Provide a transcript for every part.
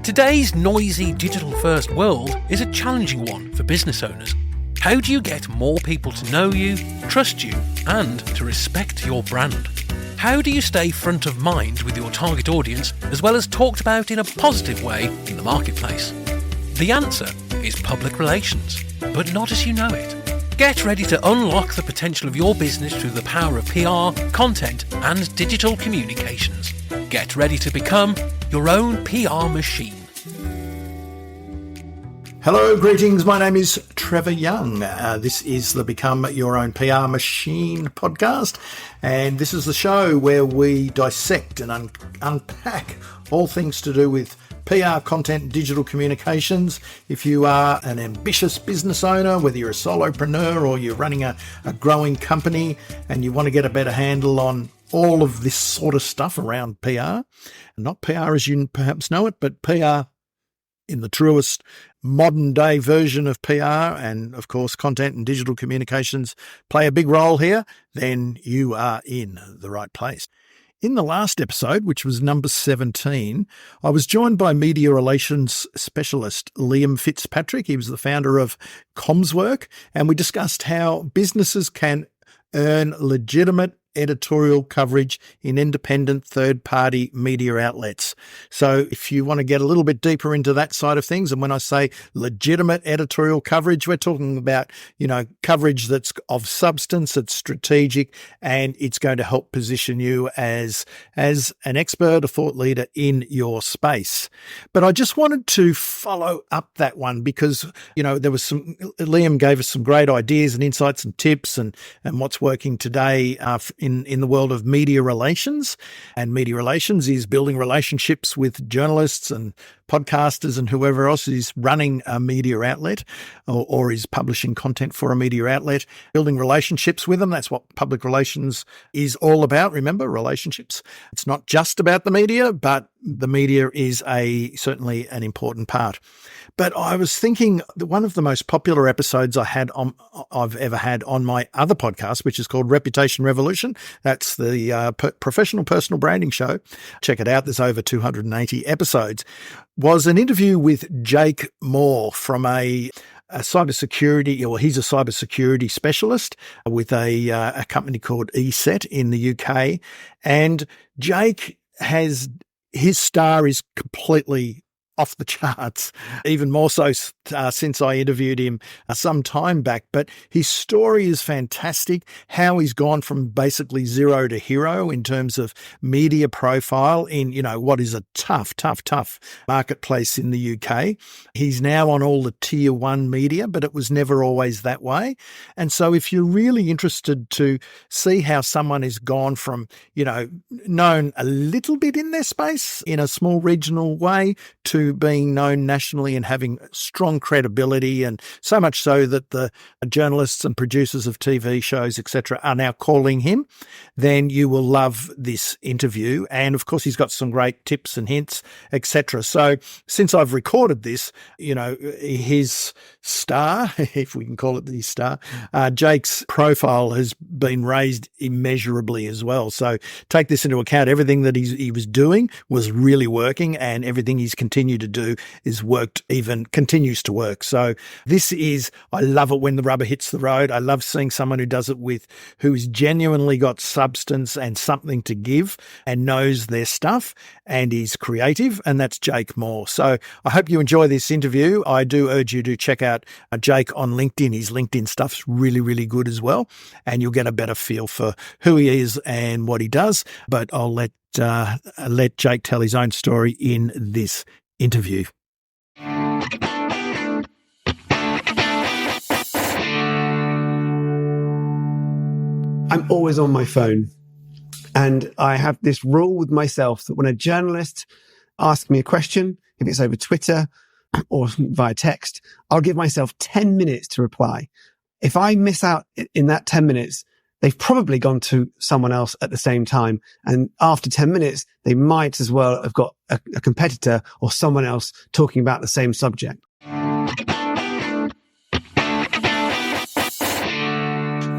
Today's noisy digital-first world is a challenging one for business owners. How do you get more people to know you, trust you, and to respect your brand? How do you stay front of mind with your target audience, as well as talked about in a positive way in the marketplace? The answer is public relations, but not as you know it. Get ready to unlock the potential of your business through the power of PR, content, and digital communications. Get ready to become your own PR machine. Hello, greetings. My name is Trevor Young. This is the Become Your Own PR Machine podcast, and this is the show where we dissect and unpack all things to do with PR, content, and digital communications. If you are an ambitious business owner, whether you're a solopreneur or you're running a growing company and you want to get a better handle on all of this sort of stuff around PR, not PR as you perhaps know it, but PR in the truest modern day version of PR, and of course content and digital communications play a big role here, then you are in the right place. In the last episode, which was number 17, I was joined by media relations specialist Liam Fitzpatrick. He was the founder of ComsWork, and we discussed how businesses can earn legitimate editorial coverage in independent third-party media outlets. So if you want to get a little bit deeper into that side of things, and when I say legitimate editorial coverage, we're talking about, coverage that's of substance, it's strategic, and it's going to help position you as an expert, a thought leader in your space. But I just wanted to follow up that one because, there was Liam gave us some great ideas and insights and tips and what's working today in the world of media relations. And media relations is building relationships with journalists and podcasters and whoever else is running a media outlet or is publishing content for a media outlet, building relationships with them. That's what public relations is all about. Remember, relationships. It's not just about the media, but the media is certainly an important part. But I was thinking that one of the most popular episodes I've ever had on my other podcast, which is called Reputation Revolution. That's the professional personal branding show. Check it out. There's over 280 episodes. Was an interview with Jake Moore from a cybersecurity, or he's a cybersecurity specialist with a company called ESET in the UK. And Jake his star is completely off the charts, even more so since I interviewed him some time back. But his story is fantastic, how he's gone from basically zero to hero in terms of media profile in, what is a tough marketplace in the UK. He's now on all the tier one media, but it was never always that way. And so if you're really interested to see how someone has gone from, known a little bit in their space in a small regional way to being known nationally and having strong credibility, and so much so that the journalists and producers of TV shows, etc., are now calling him, then you will love this interview. And of course, he's got some great tips and hints, etc. So since I've recorded this, his star, if we can call it the star, Jake's profile has been raised immeasurably as well. So take this into account. Everything that he was doing was really working, and everything he's continued to do continues to work. So I love it when the rubber hits the road. I love seeing someone who does it who's genuinely got substance and something to give and knows their stuff and is creative, and that's Jake Moore. So I hope you enjoy this interview. I do urge you to check out Jake on LinkedIn. His LinkedIn stuff's really, really good as well, and you'll get a better feel for who he is and what he does. But I'll let Jake tell his own story in this interview. I'm always on my phone, and I have this rule with myself that when a journalist asks me a question, if it's over Twitter or via text, I'll give myself 10 minutes to reply. If I miss out in that 10 minutes, they've probably gone to someone else at the same time. And after 10 minutes, they might as well have got a competitor or someone else talking about the same subject.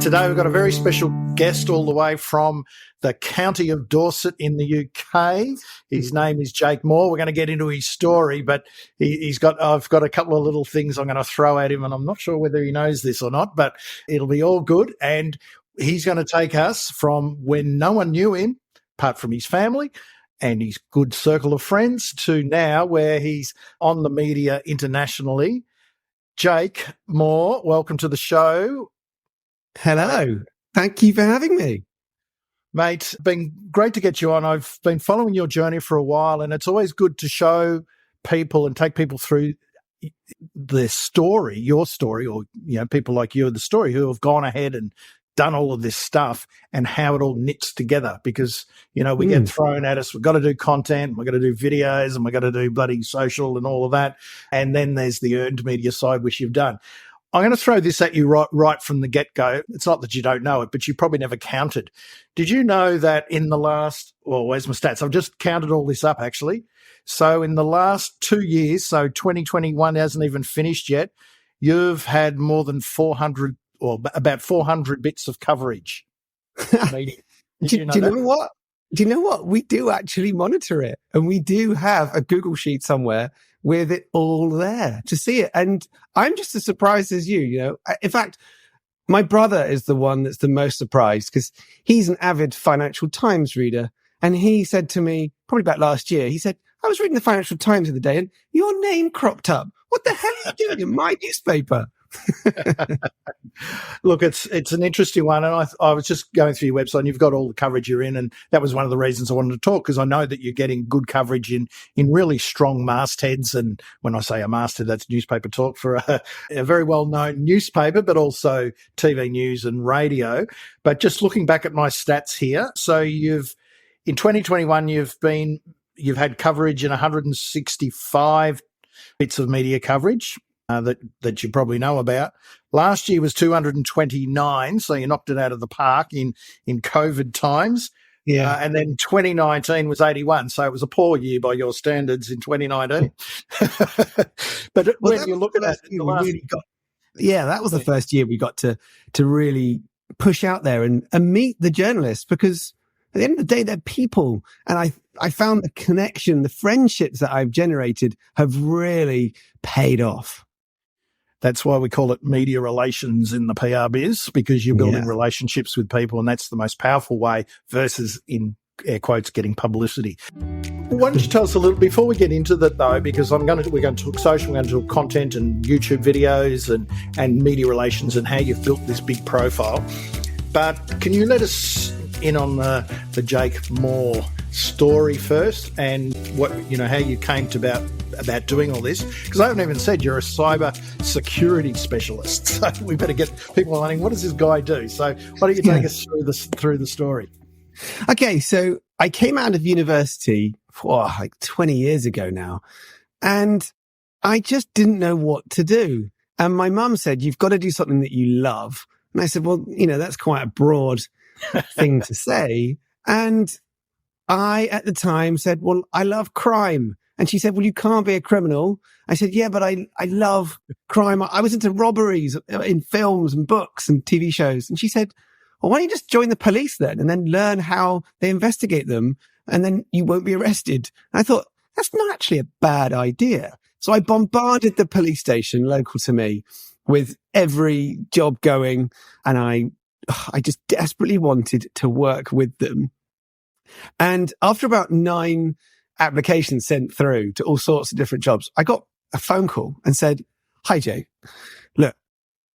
Today we've got a very special guest all the way from the county of Dorset in the UK. His name is Jake Moore. We're going to get into his story, but I've got a couple of little things I'm going to throw at him, and I'm not sure whether he knows this or not, but it'll be all good. And he's going to take us from when no one knew him, apart from his family and his good circle of friends, to now where he's on the media internationally. Jake Moore, welcome to the show. Hello. Thank you for having me. Mate, it's been great to get you on. I've been following your journey for a while, and it's always good to show people and take people through their story, your story, or people like you, the story, who have gone ahead and done all of this stuff and how it all knits together. Because, we get thrown at us, we've got to do content, we've got to do videos, and we've got to do bloody social and all of that. And then there's the earned media side, which you've done. I'm going to throw this at you right from the get-go. It's not that you don't know it, but you probably never counted. Did you know that in the last, where's my stats? I've just counted all this up, actually. So in the last 2 years, so 2021 hasn't even finished yet, you've had more than 400 or about 400 bits of coverage. Do you know what? We do actually monitor it, and we do have a Google sheet somewhere with it all there to see it. And I'm just as surprised as you, In fact, my brother is the one that's the most surprised because he's an avid Financial Times reader. And he said to me, probably about last year, he said, I was reading the Financial Times the other day and your name cropped up. What the hell are you doing in my newspaper? Look, it's an interesting one, and I was just going through your website, and you've got all the coverage you're in, and that was one of the reasons I wanted to talk, because I know that you're getting good coverage in really strong mastheads. And when I say a masthead, that's newspaper talk for a very well-known newspaper, but also TV news and radio. But just looking back at my stats here, so in 2021 you've had coverage in 165 bits of media coverage. That you probably know about. Last year was 229, so you knocked it out of the park in COVID times. Yeah. And then 2019 was 81, so it was a poor year by your standards in 2019. But when you look at it, that was the first year we got to really push out there and meet the journalists, because at the end of the day, they're people. And I found the connection, the friendships that I've generated have really paid off. That's why we call it media relations in the PR biz, because you're building relationships with people, and that's the most powerful way versus, in air quotes, getting publicity. Why don't you tell us a little, before we get into that though, because we're going to talk social, we're going to talk content and YouTube videos and media relations and how you've built this big profile. But can you let us in on the Jake Moore story first, and what how you came to about doing all this? Because I haven't even said you're a cyber security specialist, so we better get people wondering, what does this guy do? So why don't you take us through the story? Okay, so I came out of university like 20 years ago now, and I just didn't know what to do. And my mum said, you've got to do something that you love. And I said, well, that's quite a broad thing to say. And I, at the time, said, well, I love crime. And she said, well, you can't be a criminal. I said, yeah, but I love crime. I was into robberies in films and books and TV shows. And she said, well, why don't you just join the police then and then learn how they investigate them, and then you won't be arrested. And I thought, that's not actually a bad idea. So I bombarded the police station local to me with every job going, and I just desperately wanted to work with them. And after about 9 applications sent through to all sorts of different jobs, I got a phone call and said, hi, Jay, look,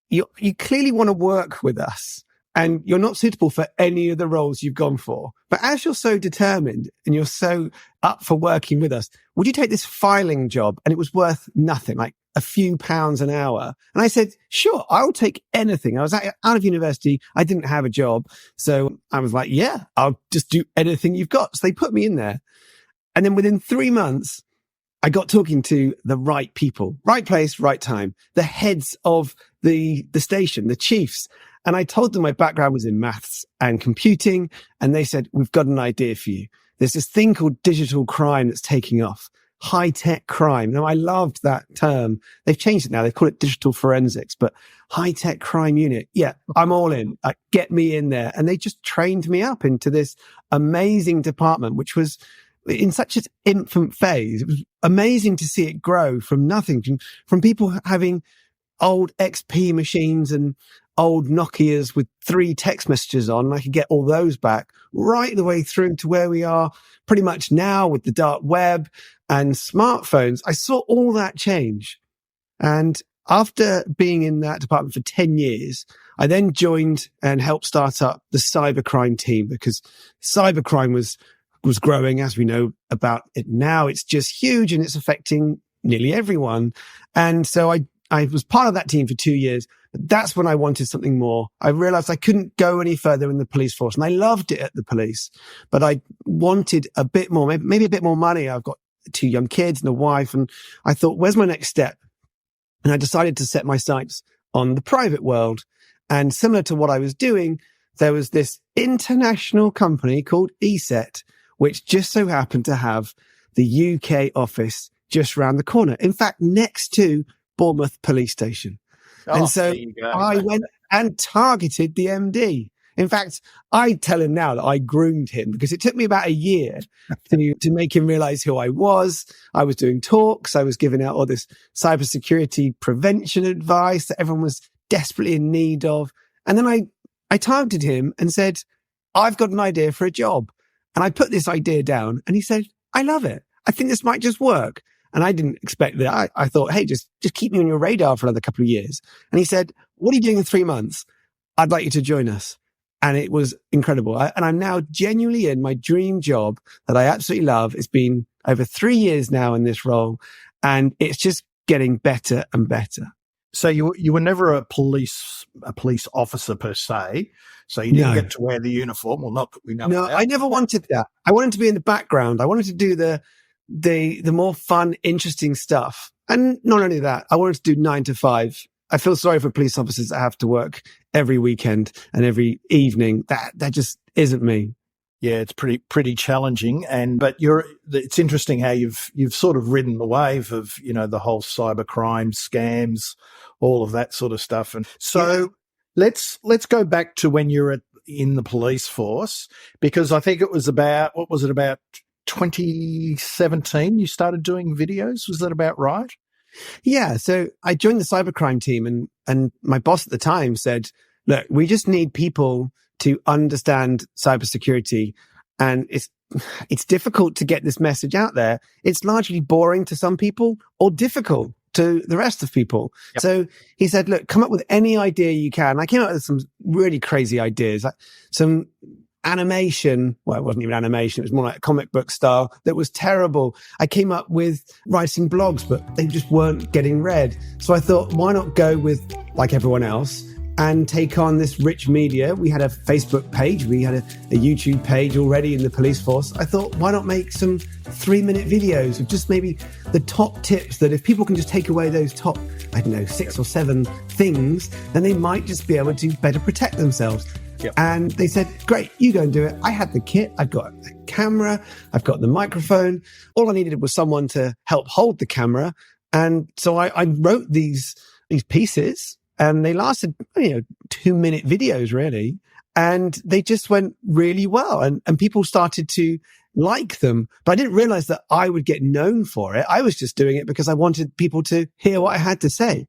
you clearly want to work with us, and you're not suitable for any of the roles you've gone for. But as you're so determined and you're so up for working with us, would you take this filing job? And it was worth nothing, like a few pounds an hour. And I said, sure, I'll take anything. I was out of university. I didn't have a job. So I was like, yeah, I'll just do anything you've got. So they put me in there. And then within 3 months, I got talking to the right people, right place, right time, the heads of the station, the chiefs. And I told them my background was in maths and computing. And they said, we've got an idea for you. There's this thing called digital crime that's taking off. high-tech crime. Now, I loved that term. They've changed it now. They call it digital forensics, but high-tech crime unit. Yeah, I'm all in. Get me in there. And they just trained me up into this amazing department, which was in such an infant phase. It was amazing to see it grow from nothing, from people having old XP machines and old Nokias with 3 text messages on. And I could get all those back right the way through to where we are pretty much now with the dark web and smartphones. I saw all that change. And after being in that department for 10 years, I then joined and helped start up the cybercrime team, because cybercrime was growing, as we know about it now. It's just huge and it's affecting nearly everyone. And so I was part of that team for 2 years, but that's when I wanted something more. I realized I couldn't go any further in the police force, and I loved it at the police, but I wanted a bit more, maybe a bit more money. I've got 2 young kids and a wife, and I thought, where's my next step? And I decided to set my sights on the private world. And similar to what I was doing, there was this international company called ESET, which just so happened to have the UK office just round the corner. In fact, next to Bournemouth police station. And so I went and targeted the MD. In fact, I tell him now that I groomed him, because it took me about a year to make him realize who I was. I was doing talks. I was giving out all this cybersecurity prevention advice that everyone was desperately in need of. And then I targeted him and said, I've got an idea for a job. And I put this idea down and he said, I love it. I think this might just work. And I didn't expect that. I thought, hey, just keep me on your radar for another couple of years. And he said, what are you doing in 3 months? I'd like you to join us. And it was incredible. And I'm now genuinely in my dream job that I absolutely love. It's been over 3 years now in this role, and it's just getting better and better. So you were never a police officer per se. So you didn't get to wear the uniform. Well, not that we know. No, I never wanted that. I wanted to be in the background. I wanted to do the more fun, interesting stuff. And not only that, I wanted to do 9 to 5. I feel sorry for police officers that have to work every weekend and every evening. That just isn't me. Yeah, it's pretty challenging. But it's interesting how you've sort of ridden the wave of, the whole cybercrime scams, all of that sort of stuff. And so let's go back to when you were in the police force, because I think it was about 2017 you started doing videos. Was that about right? Yeah. So I joined the cybercrime team, and my boss at the time said, look, we just need people to understand cybersecurity. And it's difficult to get this message out there. It's largely boring to some people or difficult to the rest of people. Yep. So he said, look, come up with any idea you can. I came up with some really crazy ideas, like some animation. Well, it wasn't even animation. It was more like comic book style that was terrible. I came up with writing blogs, but they just weren't getting read. So I thought, why not go with, like everyone else, and take on this rich media? We had a Facebook page. We had a YouTube page already in the police force. I thought, why not make some 3-minute videos of just maybe the top tips that if people can just take away those top, 6 or 7 things, then they might just be able to better protect themselves. Yep. And they said, great, you go and do it. I had the kit. I've got a camera. I've got the microphone. All I needed was someone to help hold the camera. And so I wrote these pieces, and they lasted, 2-minute videos really. And they just went really well. And people started to like them. But I didn't realize that I would get known for it. I was just doing it because I wanted people to hear what I had to say.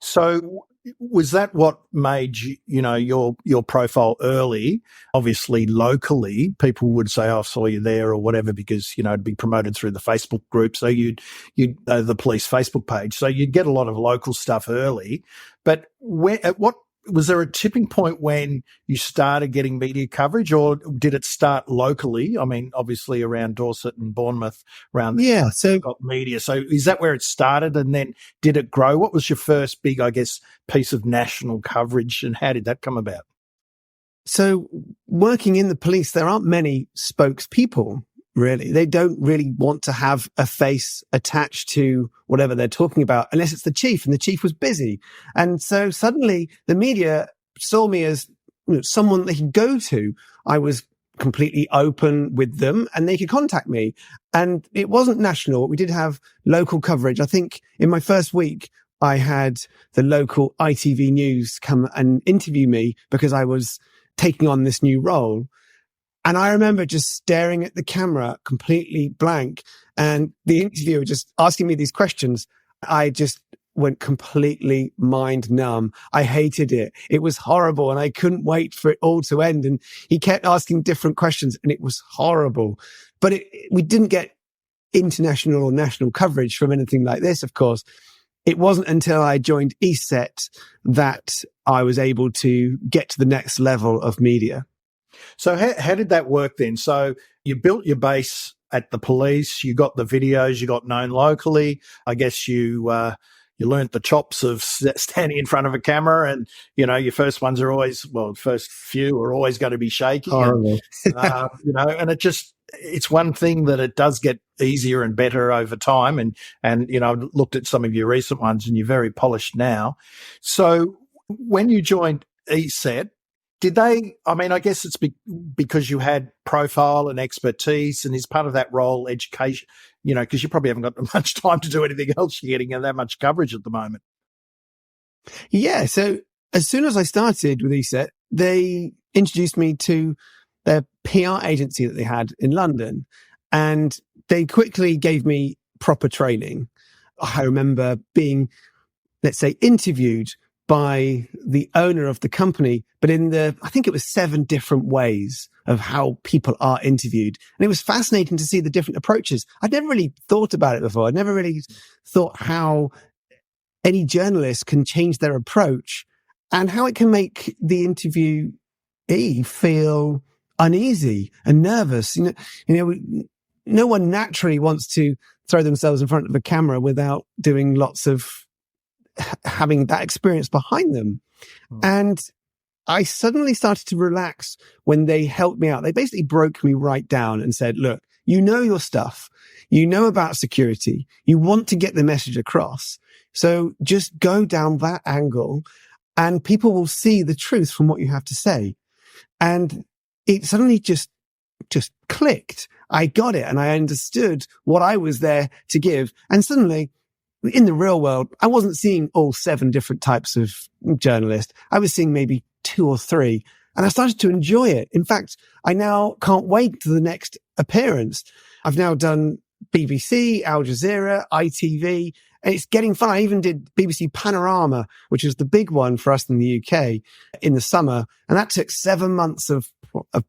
So was that what made your profile early? Obviously, locally, people would say, "Oh, I saw you there," or whatever, because it'd be promoted through the Facebook group. So you'd the police Facebook page. So you'd get a lot of local stuff early. But was there a tipping point when you started getting media coverage, or did it start locally? I mean, obviously around Dorset and Bournemouth, so got media. So is that where it started, and then did it grow? What was your first big, piece of national coverage, and how did that come about? So working in the police, there aren't many spokespeople. Really, they don't really want to have a face attached to whatever they're talking about, unless it's the chief, and the chief was busy. And so suddenly the media saw me as someone they could go to. I was completely open with them and they could contact me. And it wasn't national. We did have local coverage. I think in my first week, I had the local ITV News come and interview me because I was taking on this new role. And I remember just staring at the camera, completely blank, and the interviewer just asking me these questions. I just went completely mind numb. I hated it. It was horrible and I couldn't wait for it all to end. And he kept asking different questions and it was horrible. But we didn't get international or national coverage from anything like this, of course. It wasn't until I joined ESET that I was able to get to the next level of media. So how did that work then? So you built your base at the police, you got the videos, you got known locally. I guess you learned the chops of standing in front of a camera, and, your first ones are always, first few are always going to be shaky. Horrible. And it's one thing that it does get easier and better over time. And I've looked at some of your recent ones and you're very polished now. So when you joined ESET, did they, I guess it's because you had profile and expertise, and is part of that role education, because you probably haven't got much time to do anything else. You're getting that much coverage at the moment. Yeah. So as soon as I started with ESET, they introduced me to their PR agency that they had in London, and they quickly gave me proper training. I remember being, let's say, interviewed by the owner of the company, but I think it was 7 different ways of how people are interviewed. And it was fascinating to see the different approaches. I'd never really thought about it before. I'd never really thought how any journalist can change their approach and how it can make the interviewee feel uneasy and nervous. No one naturally wants to throw themselves in front of a camera without doing lots of having that experience behind them. And I suddenly started to relax when they helped me out. They basically broke me right down and said, look, you know your stuff. You know about security. You want to get the message across. So just go down that angle and people will see the truth from what you have to say. And it suddenly just clicked. I got it and I understood what I was there to give. And suddenly, in the real world, I wasn't seeing all 7 different types of journalists. I was seeing maybe 2 or 3, and I started to enjoy it. In fact, I now can't wait to the next appearance. I've now done BBC, Al Jazeera, ITV, and it's getting fun. I even did BBC Panorama, which is the big one for us in the UK in the summer. And that took 7 months of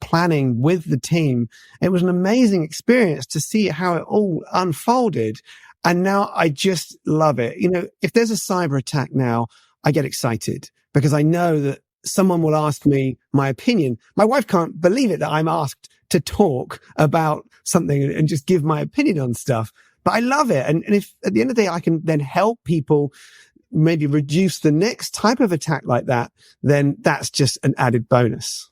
planning with the team. It was an amazing experience to see how it all unfolded. And now I just love it. If there's a cyber attack now, I get excited because I know that someone will ask me my opinion. My wife can't believe it that I'm asked to talk about something and just give my opinion on stuff. But I love it. And if at the end of the day, I can then help people maybe reduce the next type of attack like that, then that's just an added bonus.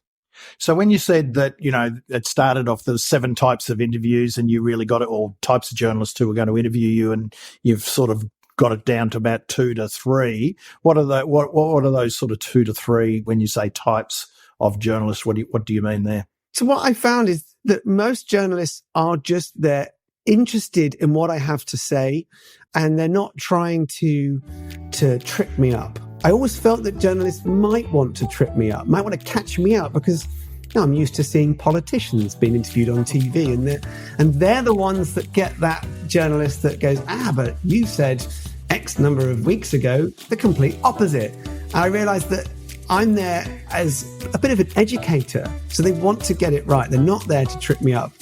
So when you said that, it started off the 7 types of interviews and you really got it, all types of journalists who were going to interview you, and you've sort of got it down to about 2 to 3. What are those sort of 2 to 3 when you say types of journalists? What do you mean there? So what I found is that most journalists are just they're interested in what I have to say, and they're not trying to trip me up. I always felt that journalists might want to trip me up, might want to catch me out, because I'm used to seeing politicians being interviewed on TV, and they're the ones that get that journalist that goes, but you said X number of weeks ago the complete opposite. And I realized that I'm there as a bit of an educator, so they want to get it right. They're not there to trip me up.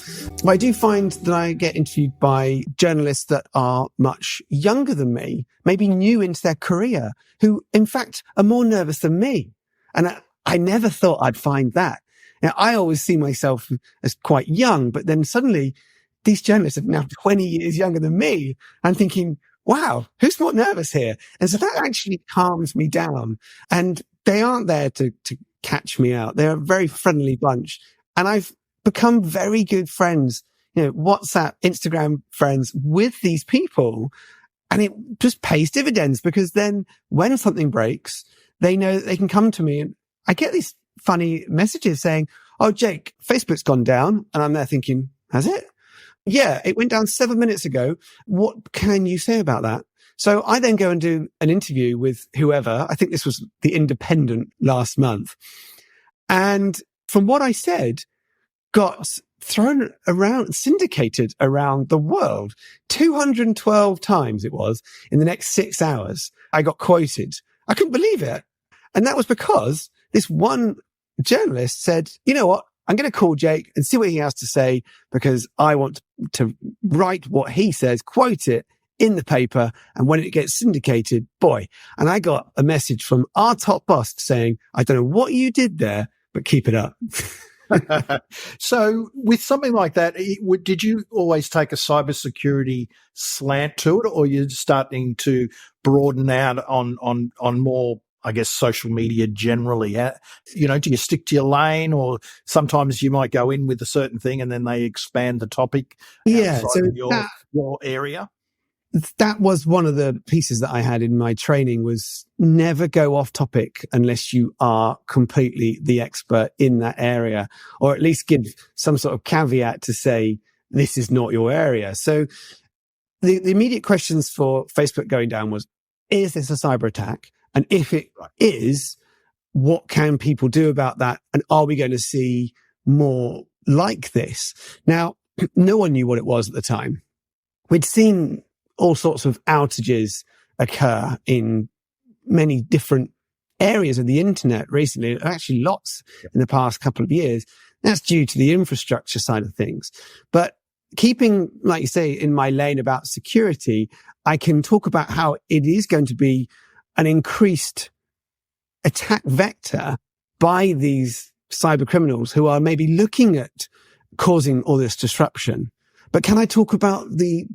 But I do find that I get interviewed by journalists that are much younger than me, maybe new into their career, who in fact are more nervous than me. And I never thought I'd find that. Now, I always see myself as quite young, but then suddenly these journalists are now 20 years younger than me. I'm thinking, wow, who's more nervous here? And so that actually calms me down. And they aren't there to catch me out. They're a very friendly bunch. And I've become very good friends, WhatsApp, Instagram friends with these people. And it just pays dividends, because then when something breaks, they know that they can come to me. And I get these funny messages saying, oh, Jake, Facebook's gone down. And I'm there thinking, has it? Yeah, it went down 7 minutes ago. What can you say about that? So I then go and do an interview with whoever. I think this was The Independent last month. And from what I said, got thrown around, syndicated around the world. 212 times it was in the next 6 hours. I got quoted. I couldn't believe it. And that was because this one journalist said, you know what? I'm going to call Jake and see what he has to say because I want to write what he says, quote it in the paper. And when it gets syndicated, boy. And I got a message from our top boss saying, I don't know what you did there, but keep it up. So with something like that, did you always take a cybersecurity slant to it, or you're starting to broaden out on more, I guess, social media generally? You know, do you stick to your lane, or sometimes you might go in with a certain thing and then they expand the topic outside of your area? That was one of the pieces that I had in my training, was never go off topic unless you are completely the expert in that area, or at least give some sort of caveat to say, this is not your area. So the immediate questions for Facebook going down was, is this a cyber attack? And if it is, what can people do about that? And are we going to see more like this? Now, no one knew what it was at the time. We'd seen all sorts of outages occur in many different areas of the internet recently, actually lots in the past couple of years. That's due to the infrastructure side of things. But keeping, like you say, in my lane about security, I can talk about how it is going to be an increased attack vector by these cyber criminals who are maybe looking at causing all this disruption. But can I talk about the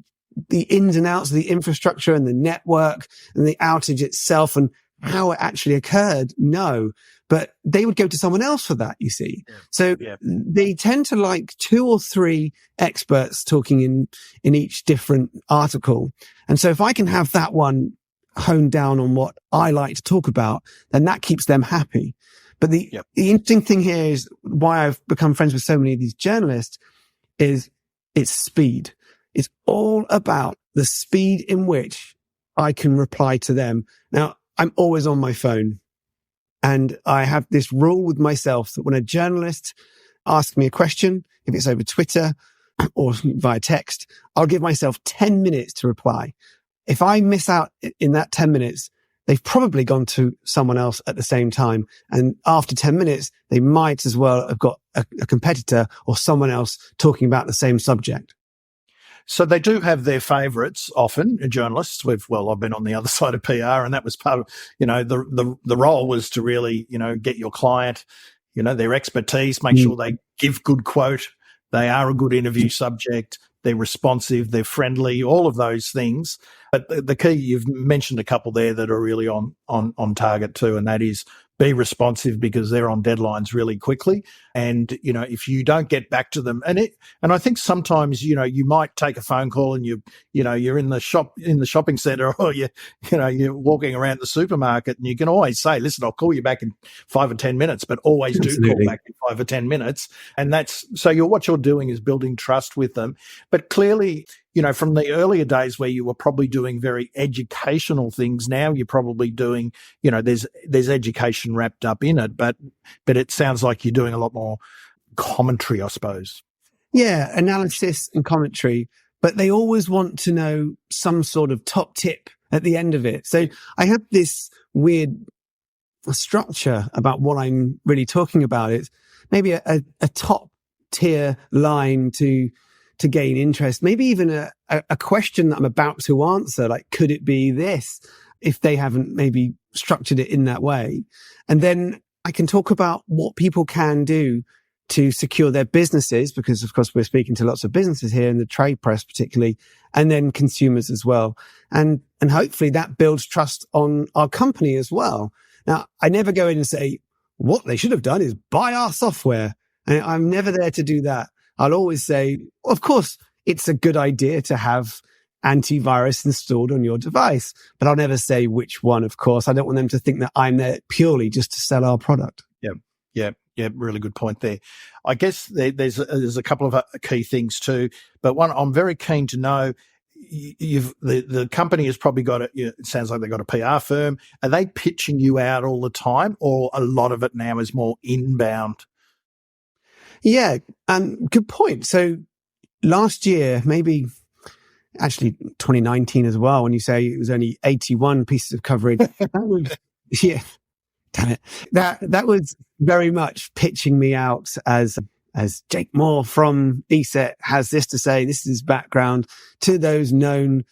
ins and outs of the infrastructure and the network and the outage itself and how it actually occurred? No, but they would go to someone else for that, you see. Yeah. So they tend to like 2 or 3 experts talking in each different article. And so if I can have that one honed down on what I like to talk about, then that keeps them happy. But the interesting thing here is why I've become friends with so many of these journalists is it's speed. It's all about the speed in which I can reply to them. Now, I'm always on my phone, and I have this rule with myself that when a journalist asks me a question, if it's over Twitter or via text, I'll give myself 10 minutes to reply. If I miss out in that 10 minutes, they've probably gone to someone else at the same time. And after 10 minutes, they might as well have got a competitor or someone else talking about the same subject. So they do have their favourites often, journalists. I've been on the other side of PR, and that was part of, the role was to really, get your client, their expertise, make sure they give good quote, they are a good interview subject, they're responsive, they're friendly, all of those things. But the key, you've mentioned a couple there that are really on target too, and that is be responsive, because they're on deadlines really quickly. And, if you don't get back to them, and I think sometimes, you might take a phone call and you're in the shopping center, or you're walking around the supermarket, and you can always say, listen, I'll call you back in 5 or 10 minutes, but always do call back in 5 or 10 minutes. And that's, so what you're doing is building trust with them. But clearly, from the earlier days where you were probably doing very educational things, now you're probably doing, there's education wrapped up in it, but it sounds like you're doing a lot more commentary, I suppose. Yeah, analysis and commentary, but they always want to know some sort of top tip at the end of it. So I have this weird structure about what I'm really talking about. It's maybe a top tier line to gain interest, maybe even a question that I'm about to answer, like, could it be this, if they haven't maybe structured it in that way. And then I can talk about what people can do to secure their businesses, because of course we're speaking to lots of businesses here in the trade press particularly, and then consumers as well. And hopefully that builds trust on our company as well. Now, I never go in and say, what they should have done is buy our software. And I'm never there to do that. I'll always say, of course, it's a good idea to have antivirus installed on your device, but I'll never say which one, of course. I don't want them to think that I'm there purely just to sell our product. Yeah. Yeah, really good point there. I guess there's a couple of key things too, but one I'm very keen to know. The company has probably got it sounds like they've got a PR firm. Are they pitching you out all the time, or a lot of it now is more inbound? Yeah, good point. So last year, maybe actually 2019 as well, when you say it was only 81 pieces of coverage, that was, yeah, damn it. That was very much pitching me out as Jake Moore from ESET has this to say, this is his background, to those known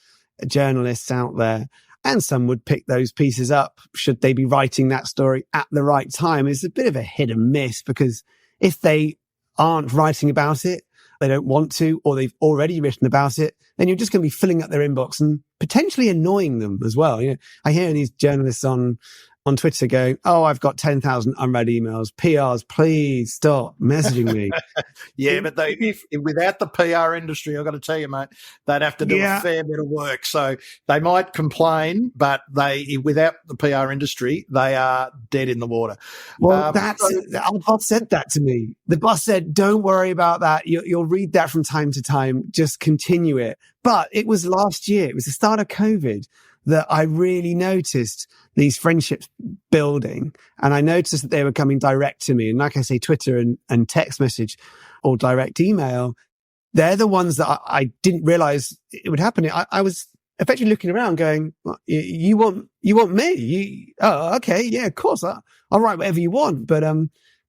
journalists out there. And some would pick those pieces up should they be writing that story at the right time. It's a bit of a hit and miss, because if they aren't writing about it, they don't want to, or they've already written about it, then you're just going to be filling up their inbox and potentially annoying them as well. I hear these journalists on Twitter going, "Oh, I've got 10,000 unread emails. PRs, please stop messaging me." Yeah, but if without the PR industry, I've got to tell you, mate, they'd have to do a fair bit of work. So they might complain, but without the PR industry, they are dead in the water. Well, our boss said that to me. The boss said, "Don't worry about that. You'll read that from time to time. Just continue it." But it was last year. It was the start of COVID that I really noticed these friendships building. And I noticed that they were coming direct to me. And like I say, Twitter and text message or direct email, they're the ones that I didn't realize it would happen. I was effectively looking around going, you want me? Oh, okay. Yeah, of course. I'll write whatever you want. But,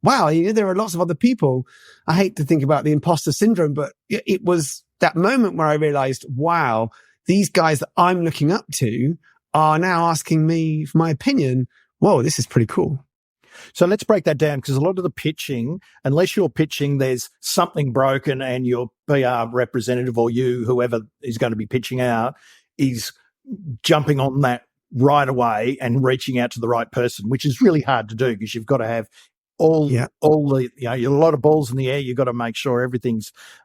wow, there are lots of other people. I hate to think about the imposter syndrome, but it was that moment where I realized, wow, these guys that I'm looking up to are now asking me for my opinion. Whoa, this is pretty cool. So let's break that down, because a lot of the pitching, unless you're pitching, there's something broken and your PR representative or whoever is going to be pitching out, is jumping on that right away and reaching out to the right person, which is really hard to do, because you've got to have all the, a lot of balls in the air. You've got to make sure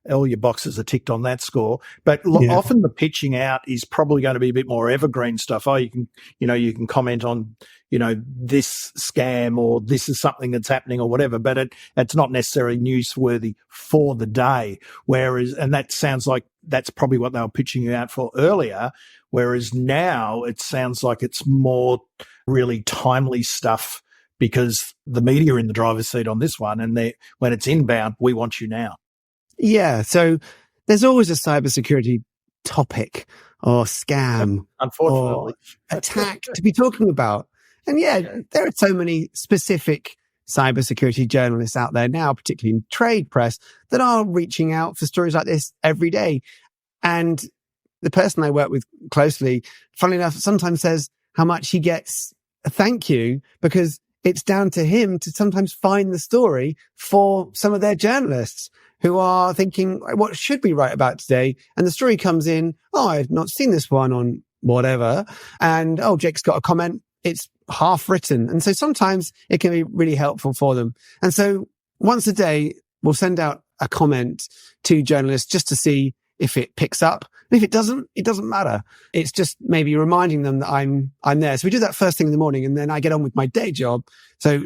all your boxes are ticked on that score. But often the pitching out is probably going to be a bit more evergreen stuff. Oh, you can comment on, this scam, or this is something that's happening, or whatever, but it's not necessarily newsworthy for the day. And that sounds like that's probably what they were pitching you out for earlier. Whereas now it sounds like it's more really timely stuff, because the media are in the driver's seat on this one. And when it's inbound, we want you now. Yeah. So there's always a cybersecurity topic or scam, unfortunately, or attack to be talking about. And there are so many specific cybersecurity journalists out there now, particularly in trade press, that are reaching out for stories like this every day. And the person I work with closely, funnily enough, sometimes says how much he gets a thank you, because it's down to him to sometimes find the story for some of their journalists who are thinking, what should we write about today? And the story comes in, oh, I've not seen this one on whatever. And, oh, Jake's got a comment. It's half written. And so sometimes it can be really helpful for them. And so once a day, we'll send out a comment to journalists just to see if it picks up. And if it doesn't matter. It's just maybe reminding them that I'm there. So we do that first thing in the morning, and then I get on with my day job. So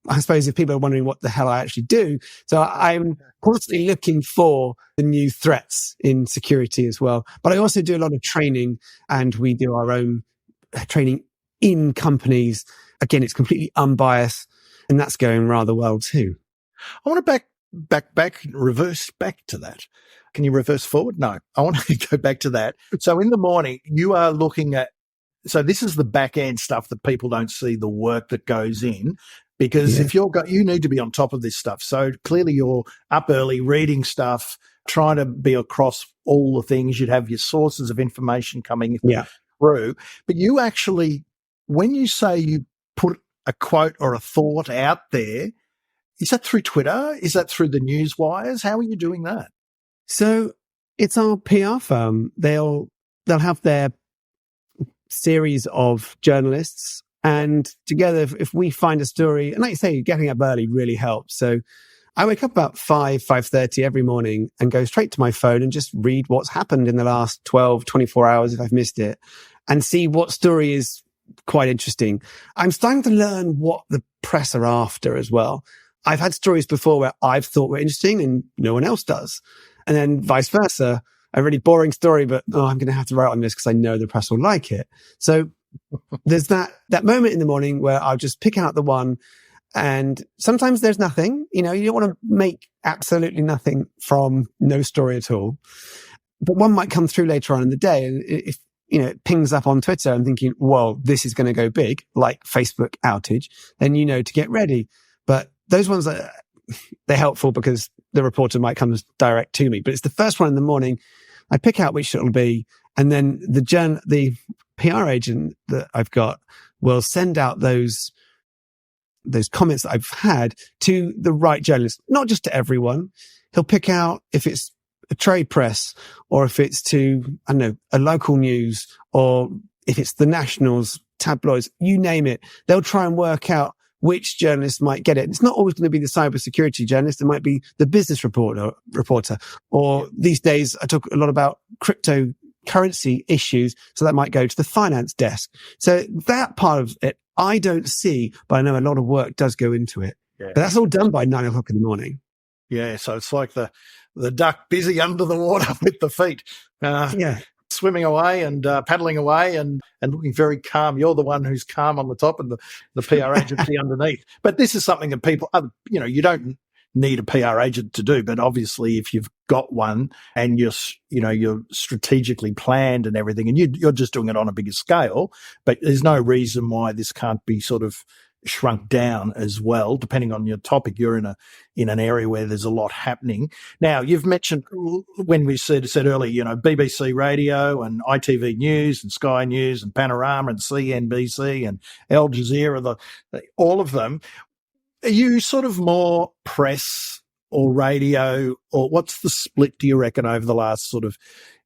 I suppose if people are wondering what the hell I actually do, so I'm constantly looking for the new threats in security as well. But I also do a lot of training, and we do our own training in companies. Again, it's completely unbiased, and that's going rather well too. I want to reverse back to that. Can you reverse forward? No, I want to go back to that. So in the morning, you are looking at, so this is the back end stuff that people don't see, the work that goes in, because if you need to be on top of this stuff. So clearly you're up early reading stuff, trying to be across all the things. You'd have your sources of information coming through, but you actually, when you say you put a quote or a thought out there, is that through Twitter? Is that through the news wires? How are you doing that? So it's our PR firm. They'll have their series of journalists, and together, if we find a story, and like you say, getting up early really helps. So I wake up about 5:30 every morning and go straight to my phone and just read what's happened in the last 12, 24 hours if I've missed it, and see what story is quite interesting. I'm starting to learn what the press are after as well. I've had stories before where I've thought were interesting and no one else does. And then vice versa, a really boring story, but I'm going to have to write on this because I know the press will like it. So there's that moment in the morning where I'll just pick out the one, and sometimes there's nothing. You don't want to make absolutely nothing from no story at all. But one might come through later on in the day, and if it pings up on Twitter and thinking, well, this is going to go big, like Facebook outage, then to get ready. But those ones they're helpful because the reporter might come direct to me. But it's the first one in the morning. I pick out which it'll be, and then the PR agent that I've got will send out those comments that I've had to the right journalist, not just to everyone. He'll pick out if it's a trade press or if it's to, I don't know, a local news, or if it's the Nationals, tabloids, you name it. They'll try and work out which journalist might get it. It's not always going to be the cybersecurity journalist. It might be the business reporter, or these days I talk a lot about cryptocurrency issues. So that might go to the finance desk. So that part of it, I don't see, but I know a lot of work does go into it. Yeah. But that's all done by 9 o'clock in the morning. Yeah. So it's like the duck busy under the water with the feet. Swimming away and paddling away and looking very calm. You're the one who's calm on the top and the PR agency underneath. But this is something that people, you don't need a PR agent to do. But obviously, if you've got one and you're strategically planned and everything, and you're just doing it on a bigger scale, but there's no reason why this can't be sort of shrunk down as well, depending on your topic. You're in an area where there's a lot happening. Now, you've mentioned when we said earlier, BBC Radio and ITV News and Sky News and Panorama and CNBC and Al Jazeera, all of them. Are you sort of more press or radio, or what's the split, do you reckon, over the last sort of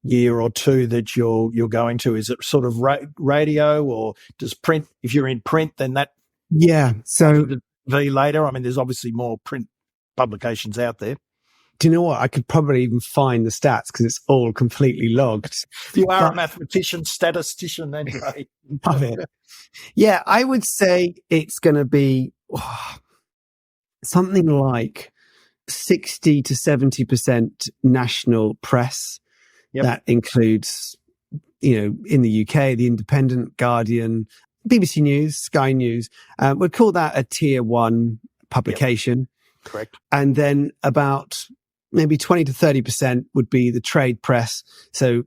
year or two that you're going to? Is it sort of radio, or does print? If you're in print, then that. Yeah. So V later. I mean, there's obviously more print publications out there. Do you know what? I could probably even find the stats because it's all completely logged. You are a mathematician, statistician, anyway. Love it. Yeah, I would say it's going to be something like 60 to 70% national press. Yep. That includes, in the UK, The Independent, Guardian, BBC News, Sky News. We'd call that a tier 1 publication. Yep. Correct. And then about maybe 20 to 30% would be the trade press. So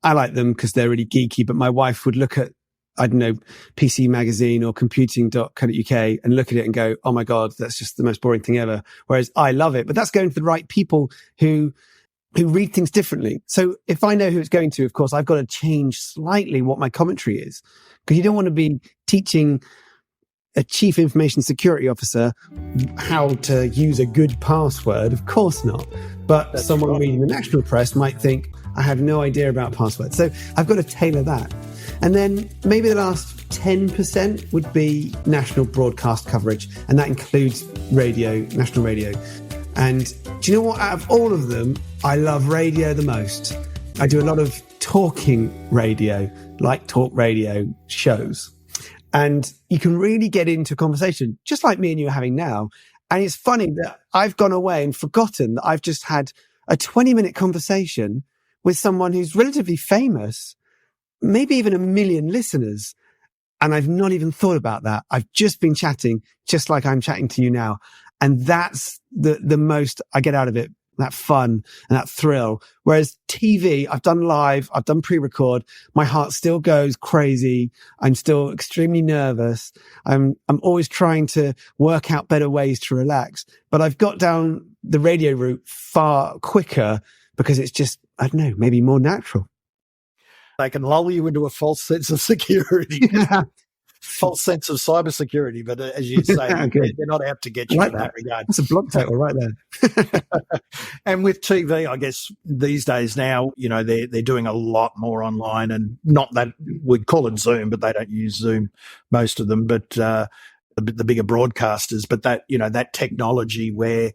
I like them because they're really geeky, but my wife would look at, I don't know, PC Magazine or computing.co.uk and look at it and go, oh my God, that's just the most boring thing ever. Whereas I love it, but that's going to the right people who read things differently. So if I know who it's going to, of course, I've got to change slightly what my commentary is, because you don't want to be teaching a chief information security officer how to use a good password. Of course not. But that's someone reading the national press might think, I have no idea about passwords. So I've got to tailor that. And then maybe the last 10% would be national broadcast coverage. And that includes radio, national radio. And do you know what? Out of all of them, I love radio the most. I do a lot of talking radio, like talk radio shows. And you can really get into a conversation, just like me and you are having now. And it's funny that I've gone away and forgotten that I've just had a 20-minute conversation with someone who's relatively famous, maybe even 1 million listeners. And I've not even thought about that. I've just been chatting, just like I'm chatting to you now. And that's the most I get out of it, that fun and that thrill. Whereas TV, I've done live, I've done pre-record. My heart still goes crazy. I'm still extremely nervous. I'm always trying to work out better ways to relax. But I've got down the radio route far quicker because it's just, I don't know, maybe more natural. They can lull you into a false sense of security. False sense of cybersecurity, but as you say, they're not out to get you in that regard. That's a blog title right there. And with TV, I guess these days now, they're doing a lot more online, and not that we'd call it Zoom, but they don't use Zoom, most of them, but the bigger broadcasters. But that technology where,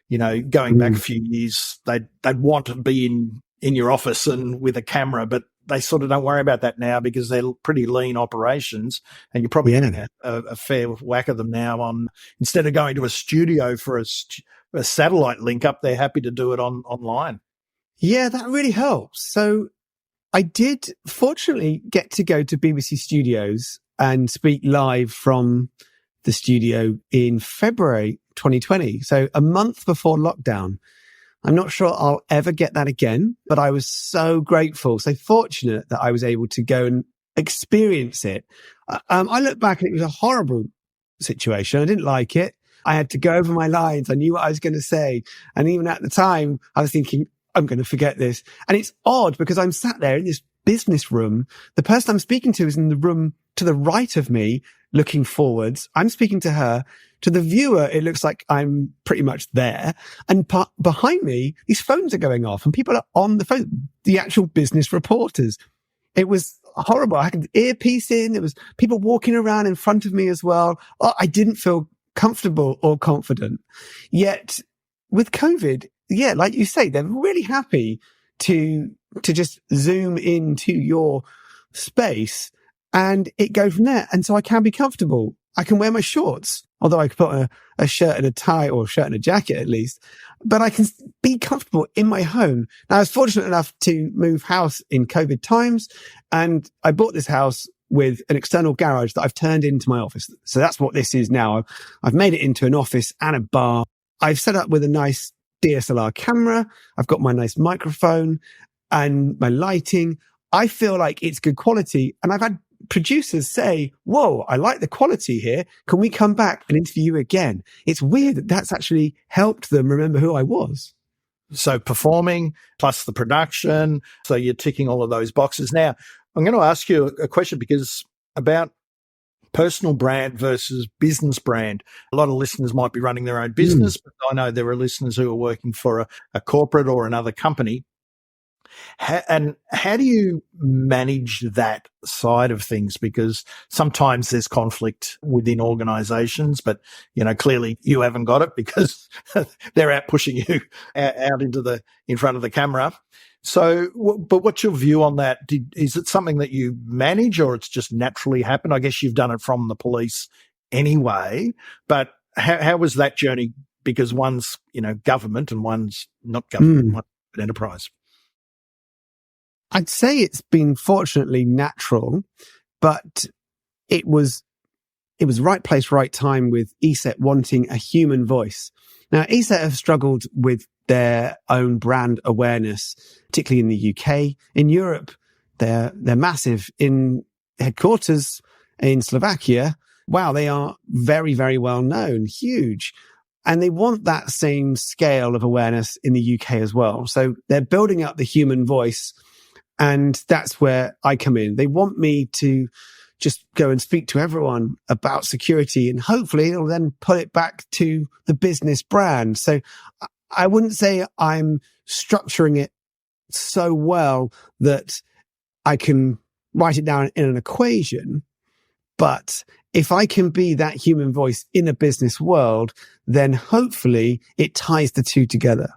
going back a few years, they'd want to be in your office and with a camera, but they sort of don't worry about that now because they're pretty lean operations, and you're probably getting a fair whack of them now on, instead of going to a studio for a satellite link up, they're happy to do it online. Yeah, that really helps. So I did fortunately get to go to BBC Studios and speak live from the studio in February 2020. So a month before lockdown. I'm not sure I'll ever get that again, but I was so grateful, so fortunate that I was able to go and experience it. I look back and it was a horrible situation. I didn't like it. I had to go over my lines. I knew what I was going to say. And even at the time, I was thinking, I'm going to forget this. And it's odd because I'm sat there in this business room. The person I'm speaking to is in the room to the right of me, looking forwards. I'm speaking to her. To the viewer, it looks like I'm pretty much there. And behind me, these phones are going off and people are on the phone, the actual business reporters. It was horrible. I had an earpiece in. There was people walking around in front of me as well. I didn't feel comfortable or confident. Yet with COVID, yeah, like you say, they're really happy to just zoom into your space and it goes from there. And so I can be comfortable. I can wear my shorts, although I could put a shirt and a tie, or a shirt and a jacket at least, but I can be comfortable in my home. Now, I was fortunate enough to move house in COVID times, and I bought this house with an external garage that I've turned into my office. So that's what this is now. I've made it into an office and a bar. I've set up with a nice DSLR camera. I've got my nice microphone and my lighting. I feel like it's good quality, and I've had producers say, whoa, I like the quality here. Can we come back and interview you again? It's weird that that's actually helped them remember who I was. So performing plus the production. So you're ticking all of those boxes. Now, I'm going to ask you a question because about personal brand versus business brand. A lot of listeners might be running their own business, but I know there are listeners who are working for a corporate or another company. And how do you manage that side of things? Because sometimes there's conflict within organizations, but, clearly you haven't got it because they're out pushing you out in front of the camera. So, but what's your view on that? Is it something that you manage, or it's just naturally happened? I guess you've done it from the police anyway, but how was that journey? Because one's, government and one's not government, one's an enterprise. I'd say it's been fortunately natural, but it was right place, right time with ESET wanting a human voice. Now, ESET have struggled with their own brand awareness, particularly in the UK. In Europe, they're massive. In headquarters in Slovakia, wow, they are very, very well known, huge. And they want that same scale of awareness in the UK as well. So they're building up the human voice. And that's where I come in. They want me to just go and speak to everyone about security, and hopefully it'll then pull it back to the business brand. So I wouldn't say I'm structuring it so well that I can write it down in an equation. But if I can be that human voice in a business world, then hopefully it ties the two together.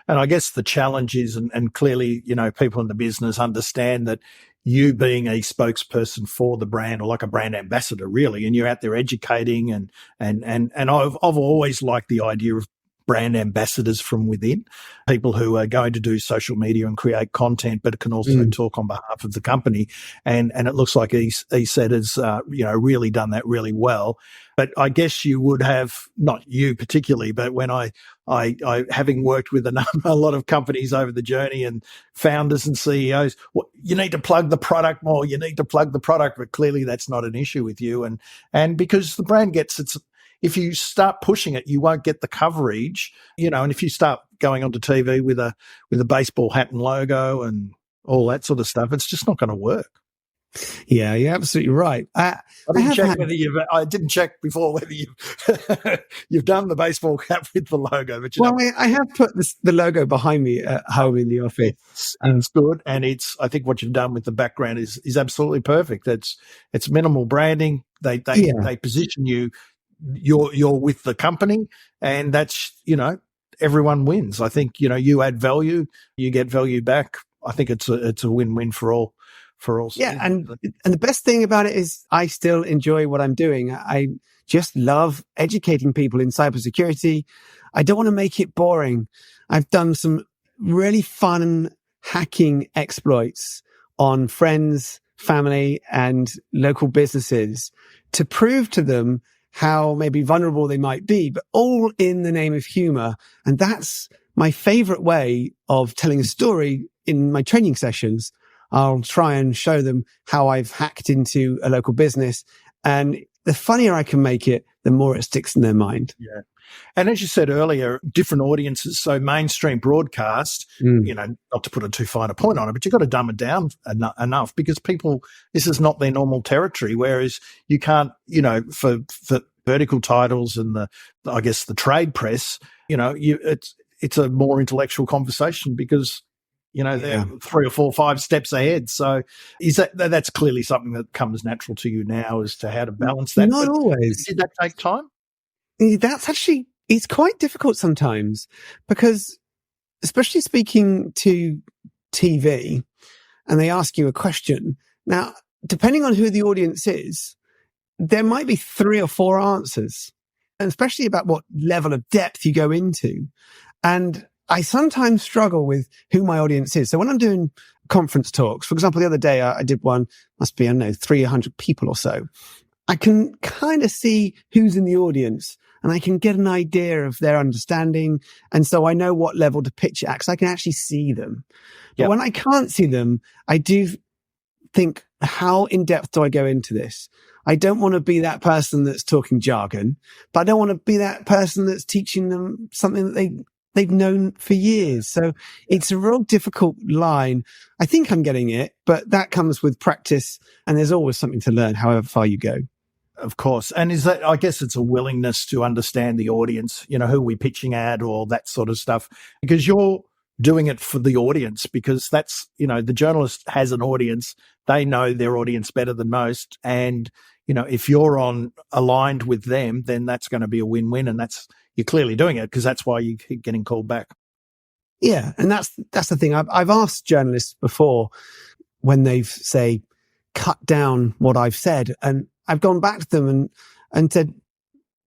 And I guess the challenge is, and clearly, people in the business understand that you being a spokesperson for the brand, or like a brand ambassador, really, and you're out there educating, and I've always liked the idea of brand ambassadors from within, people who are going to do social media and create content, but can also talk on behalf of the company. And it looks like ESET has, really done that really well. But I guess you would have, not you particularly, but when I having worked with a lot of companies over the journey, and founders and CEOs, you need to plug the product more, you need to plug the product, but clearly that's not an issue with you. And because the brand gets if you start pushing it, you won't get the coverage, and if you start going onto TV with a baseball hat and logo and all that sort of stuff, it's just not going to work. Yeah, you're absolutely right. I didn't check before whether you've done the baseball cap with the logo, but I have put the logo behind me at home in the office, and it's good. And I think what you've done with the background is absolutely perfect. It's minimal branding. They position you. You're with the company, and that's everyone wins. I think you add value, you get value back. I think it's a win-win for all. Yeah, and the best thing about it is I still enjoy what I'm doing. I just love educating people in cybersecurity. I don't want to make it boring. I've done some really fun hacking exploits on friends, family, and local businesses to prove to them how maybe vulnerable they might be, but all in the name of humor. And that's my favorite way of telling a story in my training sessions. I'll try and show them how I've hacked into a local business. And the funnier I can make it, the more it sticks in their mind. Yeah. And as you said earlier, different audiences. So mainstream broadcast, not to put a too fine a point on it, but you've got to dumb it down enough because people, this is not their normal territory. Whereas you can't, for vertical titles and the trade press, it's a more intellectual conversation because they're 3 or 4, 5 steps ahead. So that's clearly something that comes natural to you now as to how to balance that. Not always. Did that take time? That's actually, it's quite difficult sometimes because especially speaking to TV and they ask you a question. Now, depending on who the audience is, there might be 3 or 4 answers, and especially about what level of depth you go into. And I sometimes struggle with who my audience is. So when I'm doing conference talks, for example, the other day I did one, must be, 300 people or so. I can kind of see who's in the audience and I can get an idea of their understanding. And so I know what level to pitch it at because I can actually see them. But when I can't see them, I do think, how in depth do I go into this? I don't want to be that person that's talking jargon, but I don't want to be that person that's teaching them something that they've known for years. So it's a real difficult line. I think I'm getting it, but that comes with practice and there's always something to learn however far you go. Of course. And I guess it's a willingness to understand the audience, who we're pitching at or that sort of stuff, because you're doing it for the audience, because that's, the journalist has an audience. They know their audience better than most. And, if you're aligned with them, then that's going to be a win-win. And you're clearly doing it because that's why you keep getting called back. Yeah. And that's the thing. I've asked journalists before when they've, say, cut down what I've said, and I've gone back to them and said,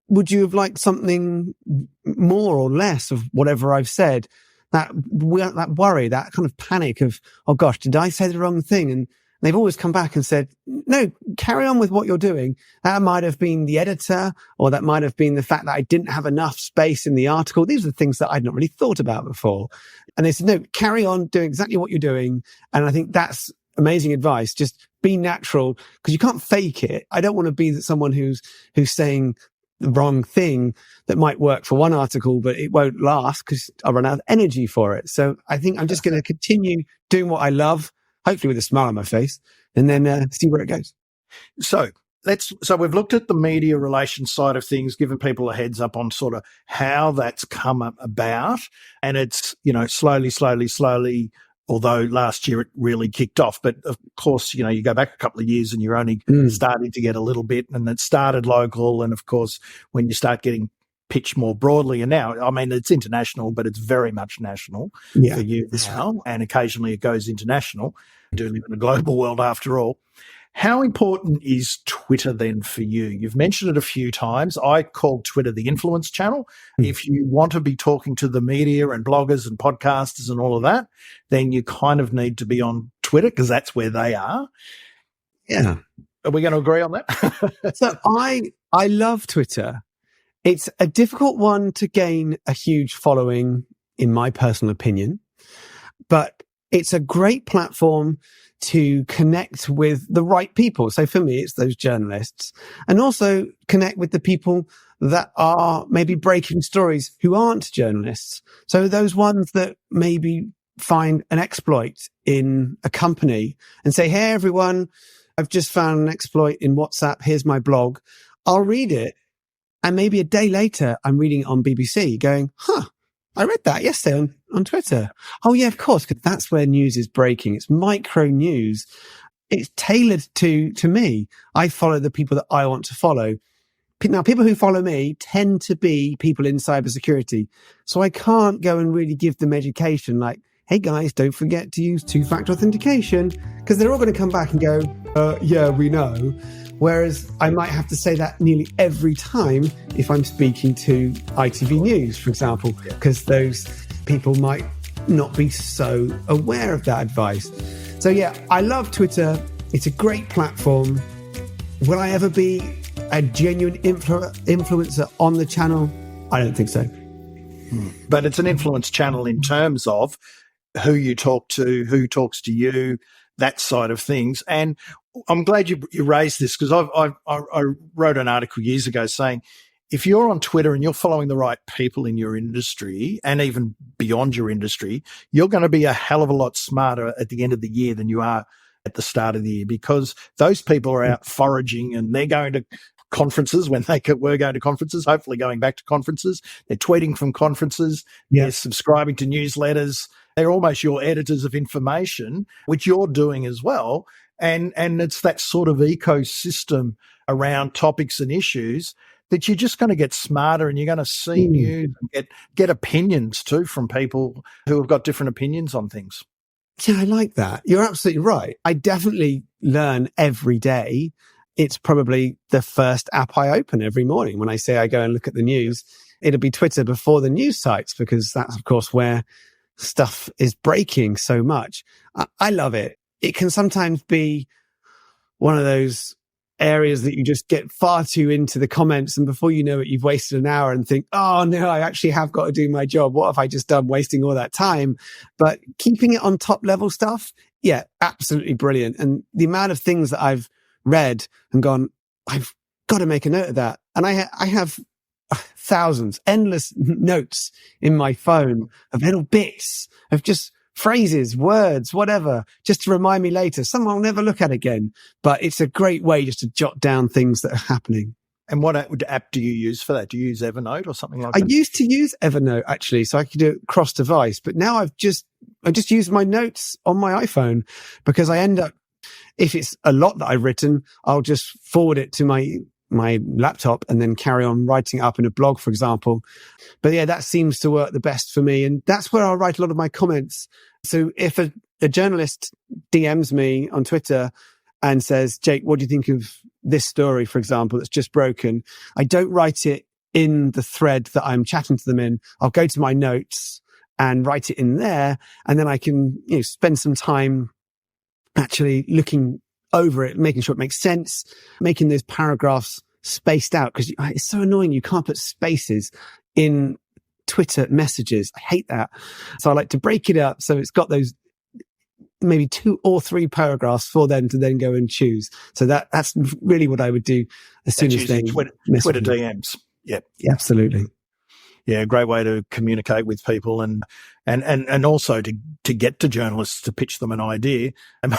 would you have liked something more or less of whatever I've said? That worry, that kind of panic of, oh gosh, did I say the wrong thing? And they've always come back and said, no, carry on with what you're doing. That might have been the editor, or that might have been the fact that I didn't have enough space in the article. These are the things that I'd not really thought about before. And they said, no, carry on doing exactly what you're doing. And I think that's amazing advice. Just be natural, because you can't fake it. I don't want to be someone who's saying the wrong thing that might work for one article, but it won't last because I'll run out of energy for it. So I think I'm just going to continue doing what I love, hopefully with a smile on my face, and then see where it goes. So we've looked at the media relations side of things, given people a heads up on sort of how that's come about. And it's, slowly, although last year it really kicked off. But of course, you go back a couple of years and you're only starting to get a little bit, and it started local. And of course, when you start getting pitched more broadly, and now, it's international, but it's very much national for you now. And occasionally it goes international. We do live in a global world after all. How important is Twitter then for you? You've mentioned it a few times. I call Twitter the influence channel. If you want to be talking to the media and bloggers and podcasters and all of that, then you kind of need to be on Twitter because that's where they are. Yeah. Are we going to agree on that? So I love Twitter. It's a difficult one to gain a huge following, in my personal opinion, but it's a great platform to connect with the right people. So for me, it's those journalists, and also connect with the people that are maybe breaking stories who aren't journalists. So those ones that maybe find an exploit in a company and say, hey, everyone, I've just found an exploit in WhatsApp. Here's my blog. I'll read it. And maybe a day later, I'm reading it on BBC going, I read that yesterday on Twitter. Oh yeah, of course, because that's where news is breaking. It's micro news. It's tailored to me. I follow the people that I want to follow. Now, people who follow me tend to be people in cybersecurity. So I can't go and really give them education like, hey guys, don't forget to use two-factor authentication, because they're all going to come back and go, yeah, we know. Whereas I might have to say that nearly every time if I'm speaking to ITV News, for example, because those people might not be so aware of that advice. So yeah, I love Twitter. It's a great platform. Will I ever be a genuine influencer on the channel? I don't think so. But it's an influence channel in terms of who you talk to, who talks to you, that side of things. And I'm glad you raised this, because I wrote an article years ago saying if you're on Twitter and you're following the right people in your industry and even beyond your industry, you're going to be a hell of a lot smarter at the end of the year than you are at the start of the year, because those people are out foraging and they're going to conferences when they were going to conferences, hopefully going back to conferences. They're tweeting from conferences. They're subscribing to newsletters. They're almost your editors of information, which you're doing as well. And it's that sort of ecosystem around topics and issues that you're just going to get smarter, and you're going to see news and get opinions too from people who have got different opinions on things. Yeah, I like that. You're absolutely right. I definitely learn every day. It's probably the first app I open every morning. When I say I go and look at the news, it'll be Twitter before the news sites, because that's, of course, where stuff is breaking so much. I love it. It can sometimes be one of those areas that you just get far too into the comments, and before you know it, you've wasted an hour and think, oh no, I actually have got to do my job. What have I just done wasting all that time? But keeping it on top level stuff, yeah, absolutely brilliant. And the amount of things that I've read and gone, I've got to make a note of that. And I have thousands, endless notes in my phone of little bits of just phrases, words, whatever, just to remind me later. Some I'll never look at again, but it's a great way just to jot down things that are happening. And what app do you use for that? Do you use Evernote or something like that? I used to use Evernote, actually, so I could do it cross device, but now I just use my notes on my iPhone, because I end up, if it's a lot that I've written, I'll just forward it to my laptop and then carry on writing it up in a blog, for example. But yeah, that seems to work the best for me. And that's where I'll write a lot of my comments. So if a journalist DMs me on Twitter and says, Jake, what do you think of this story, for example, that's just broken? I don't write it in the thread that I'm chatting to them in. I'll go to my notes and write it in there. And then I can, spend some time actually looking over it, making sure it makes sense, making those paragraphs spaced out, because it's so annoying. You can't put spaces in Twitter messages. I hate that. So I like to break it up so it's got those maybe 2 or 3 paragraphs for them to then go and choose. So that's really what I would do as soon as they Twitter DMs. Yep. Yeah, absolutely. Yeah, a great way to communicate with people and also to get to journalists to pitch them an idea. And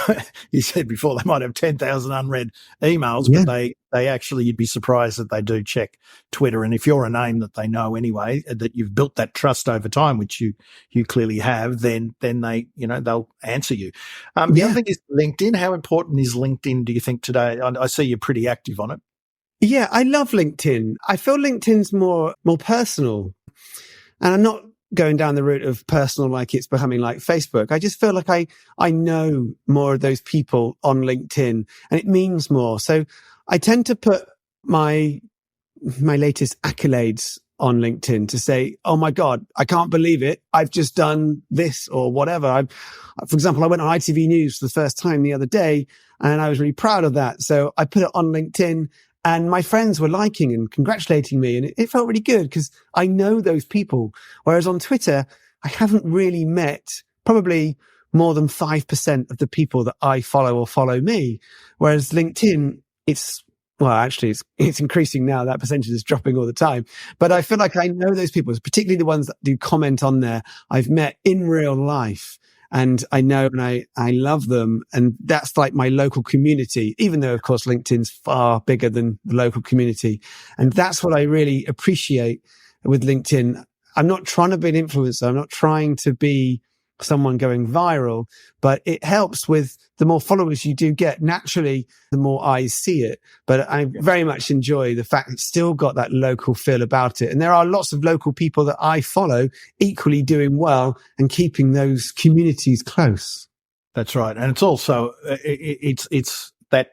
you said before they might have 10,000 unread emails, but they actually, you'd be surprised that they do check Twitter. And if you're a name that they know anyway, that you've built that trust over time, which you clearly have, then they, they'll answer you. The other thing is LinkedIn. How important is LinkedIn, do you think, today? I see you're pretty active on it. Yeah, I love LinkedIn. I feel LinkedIn's more personal. And I'm not going down the route of personal like it's becoming like Facebook. I just feel like I know more of those people on LinkedIn, and it means more. So I tend to put my latest accolades on LinkedIn to say, oh my God, I can't believe it. I've just done this or whatever. For example, I went on ITV News for the first time the other day, and I was really proud of that. So I put it on LinkedIn. And my friends were liking and congratulating me. And it felt really good because I know those people. Whereas on Twitter, I haven't really met probably more than 5% of the people that I follow or follow me. Whereas LinkedIn, it's increasing now. That percentage is dropping all the time. But I feel like I know those people, particularly the ones that do comment on there, I've met in real life. And I know, and I love them. And that's like my local community, even though, of course, LinkedIn's far bigger than the local community. And that's what I really appreciate with LinkedIn. I'm not trying to be an influencer. I'm not trying to be someone going viral, but it helps with the more followers you do get. Naturally, the more eyes see it. But I very much enjoy the fact it's still got that local feel about it. And there are lots of local people that I follow equally doing well and keeping those communities close. That's right. And it's also, it's that,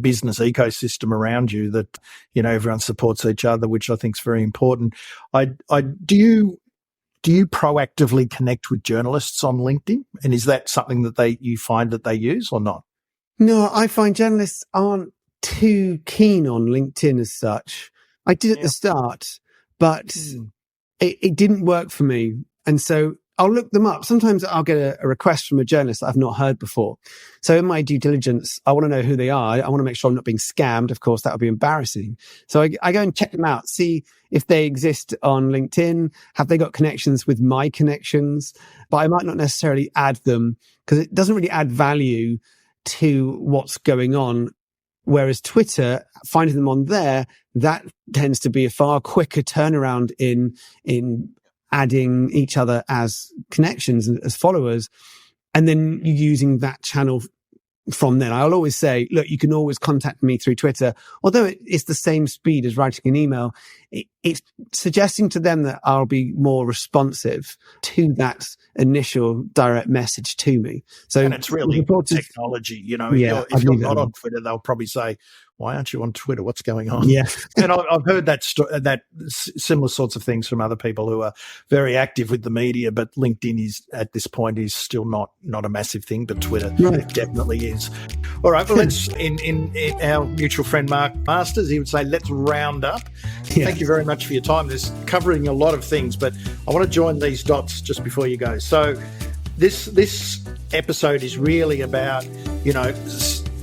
business ecosystem around you that, everyone supports each other, which I think is very important. Do you proactively connect with journalists on LinkedIn? And is that something that you find that they use or not? No, I find journalists aren't too keen on LinkedIn as such. I did at the start, but it didn't work for me. And so I'll look them up. Sometimes I'll get a request from a journalist that I've not heard before. So in my due diligence, I want to know who they are. I want to make sure I'm not being scammed. Of course, that would be embarrassing. So I go and check them out, see if they exist on LinkedIn. Have they got connections with my connections? But I might not necessarily add them because it doesn't really add value to what's going on. Whereas Twitter, finding them on there, that tends to be a far quicker turnaround in adding each other as connections and as followers, and then using that channel from then. I'll always say, look, you can always contact me through Twitter. Although it's the same speed as writing an email, it's suggesting to them that I'll be more responsive to that initial direct message to me. So, and it's really important technology. If you're not on Twitter, they'll probably say, why aren't you on Twitter? What's going on? Yeah. And I've heard that similar sorts of things from other people who are very active with the media, but LinkedIn is at this point is still not a massive thing, but Twitter definitely is. All right. Well, let's in our mutual friend Mark Masters, he would say, let's round up. Yeah. Thank you very much for your time. There's covering a lot of things, but I want to join these dots just before you go. So this episode is really about,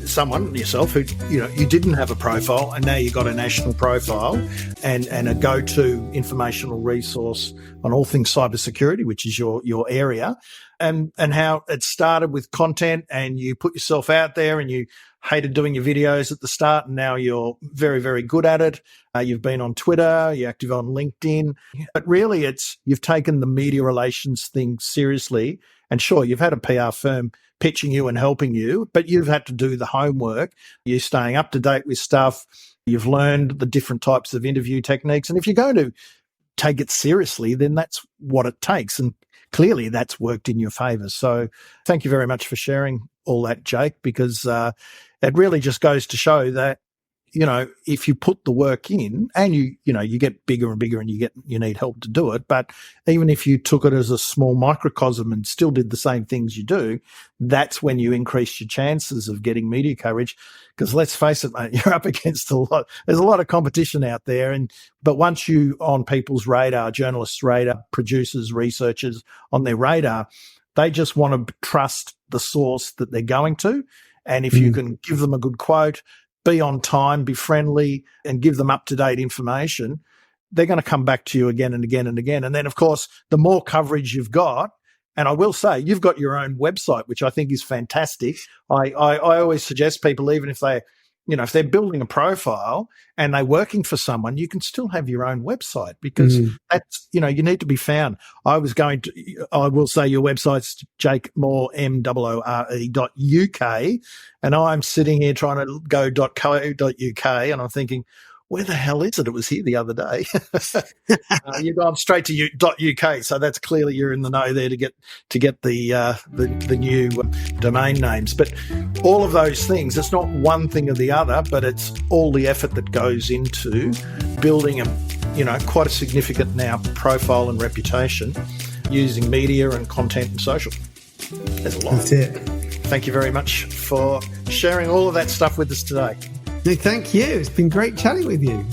someone, yourself, who, you didn't have a profile and now you've got a national profile and a go-to informational resource on all things cybersecurity, which is your area, and how it started with content and you put yourself out there and you hated doing your videos at the start and now you're very, very good at it. You've been on Twitter, you're active on LinkedIn, but really you've taken the media relations thing seriously. And sure, you've had a PR firm pitching you and helping you, but you've had to do the homework. You're staying up to date with stuff. You've learned the different types of interview techniques. And if you're going to take it seriously, then that's what it takes. And clearly that's worked in your favor. So thank you very much for sharing all that, Jake, because it really just goes to show that, if you put the work in and you get bigger and bigger and you need help to do it. But even if you took it as a small microcosm and still did the same things you do, that's when you increase your chances of getting media coverage. Because let's face it, mate, you're up against there's a lot of competition out there. But once you on people's radar, journalists' radar, producers, researchers on their radar, they just want to trust the source that they're going to. And if you can give them a good quote, be on time, be friendly, and give them up-to-date information, they're going to come back to you again and again and again. And then, of course, the more coverage you've got, and I will say, you've got your own website, which I think is fantastic. I always suggest people, even if if they're building a profile and they're working for someone, you can still have your own website because that's, you need to be found. I will say your website's jakemore.uk, and I'm sitting here trying to go .co.uk and I'm thinking, where the hell is it? It was here the other day. You've gone straight to .uk, so that's clearly you're in the know there to get the new domain names. But all of those things, it's not one thing or the other, but it's all the effort that goes into building quite a significant now profile and reputation using media and content and social. There's a lot. That's it. Thank you very much for sharing all of that stuff with us today. No, thank you. It's been great chatting with you.